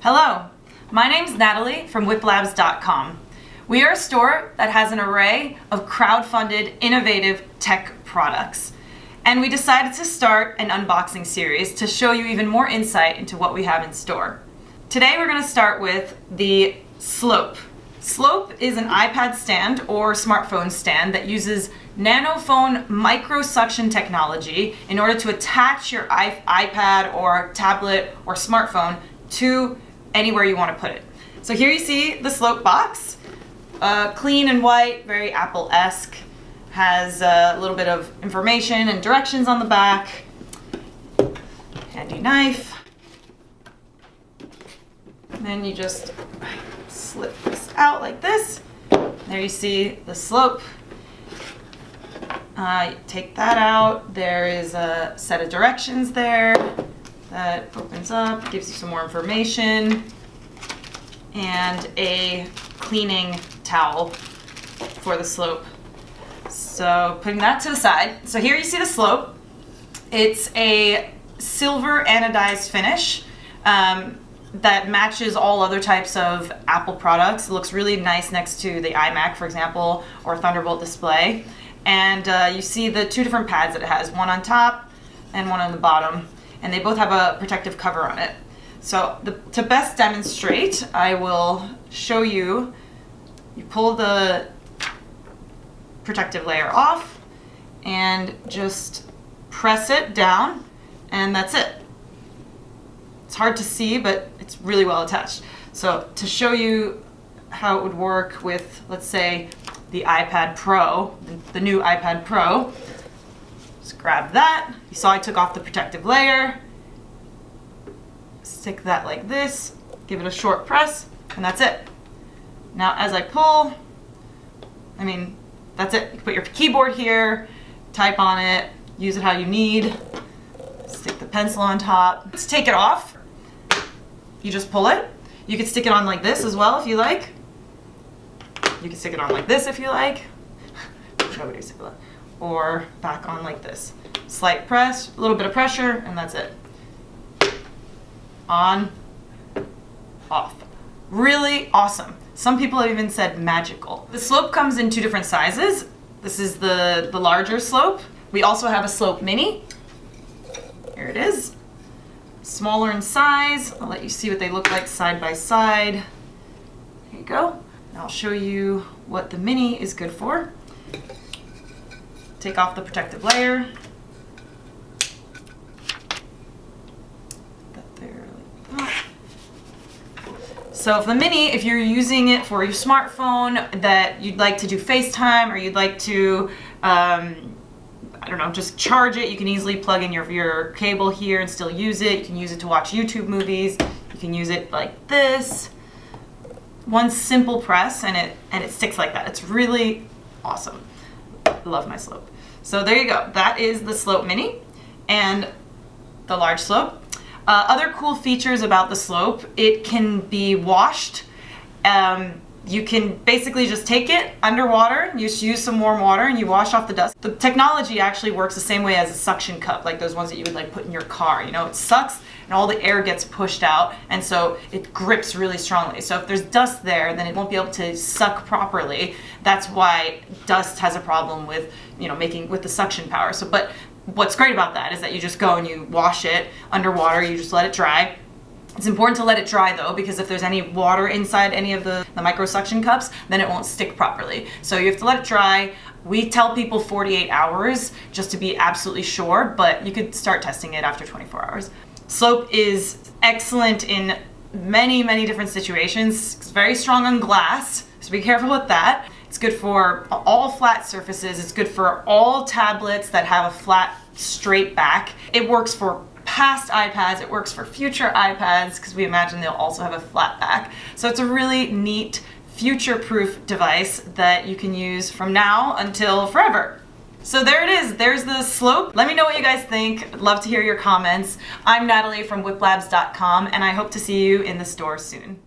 Hello, my name's Natalie from whiplabs.com. We are a store that has an array of crowd-funded, innovative tech products. And we decided to start an unboxing series to show you even more insight into what we have in store. Today we're going to start with the Slope. Slope is an iPad stand or smartphone stand that uses nanophone microsuction technology in order to attach your iPad or tablet or smartphone to anywhere you want to put it. So here you see the Slope box, clean and white, very Apple-esque, has a little bit of information and directions on the back, handy knife, and then you just slip this out like this. There you see the Slope. Take that out. There is a set of directions there that opens up, gives you some more information, and a cleaning towel for the Slope. So putting that to the side. So here you see the Slope. It's a silver anodized finish that matches all other types of Apple products. It looks really nice next to the iMac, for example, or Thunderbolt display. And you see the two different pads that it has, one on top and one on the bottom. And they both have a protective cover on it. So to best demonstrate, I will show you, you pull the protective layer off and just press it down, and that's it. It's hard to see, but it's really well attached. So to show you how it would work with, let's say, the iPad Pro, the new iPad Pro, just grab that. You saw I took off the protective layer, stick that like this, give it a short press, and that's it. Now as I pull, that's it. You can put your keyboard here, type on it, use it how you need, stick the pencil on top. Let's take it off. You just pull it. You can stick it on like this as well if you like. You can stick it on like this if you like. Or back on like this. Slight press, a little bit of pressure, and that's it. On, off. Really awesome. Some people have even said magical. The Slope comes in two different sizes. This is the larger Slope. We also have a Slope Mini. Here it is. Smaller in size. I'll let you see what they look like side by side. There you go. And I'll show you what the Mini is good for. Take off the protective layer. That there like that. So for the Mini, if you're using it for your smartphone that you'd like to do FaceTime, or you'd like to, just charge it, you can easily plug in your cable here and still use it. You can use it to watch YouTube movies. You can use it like this. One simple press and it sticks like that. It's really awesome. Love my Slope. So there you go. That is the Slope Mini and the large Slope. Other cool features about the Slope, it can be washed. You can basically just take it underwater, you just use some warm water and you wash off the dust. The technology actually works the same way as a suction cup, like those ones that you would put in your car. It sucks and all the air gets pushed out, and so it grips really strongly. So if there's dust there, then it won't be able to suck properly. That's why dust has a problem with, with the suction power. But what's great about that is that you just go and you wash it underwater, you just let it dry. It's important to let it dry though, because if there's any water inside any of the microsuction cups, then it won't stick properly. So you have to let it dry. We tell people 48 hours just to be absolutely sure, but you could start testing it after 24 hours. Slope is excellent in many, many different situations. It's very strong on glass, so be careful with that. It's good for all flat surfaces. It's good for all tablets that have a flat, straight back. It works for past iPads, it works for future iPads, because we imagine they'll also have a flat back. So it's a really neat, future-proof device that you can use from now until forever. So there it is, there's the Slope. Let me know what you guys think. I'd love to hear your comments. I'm Natalie from whiplabs.com, and I hope to see you in the store soon.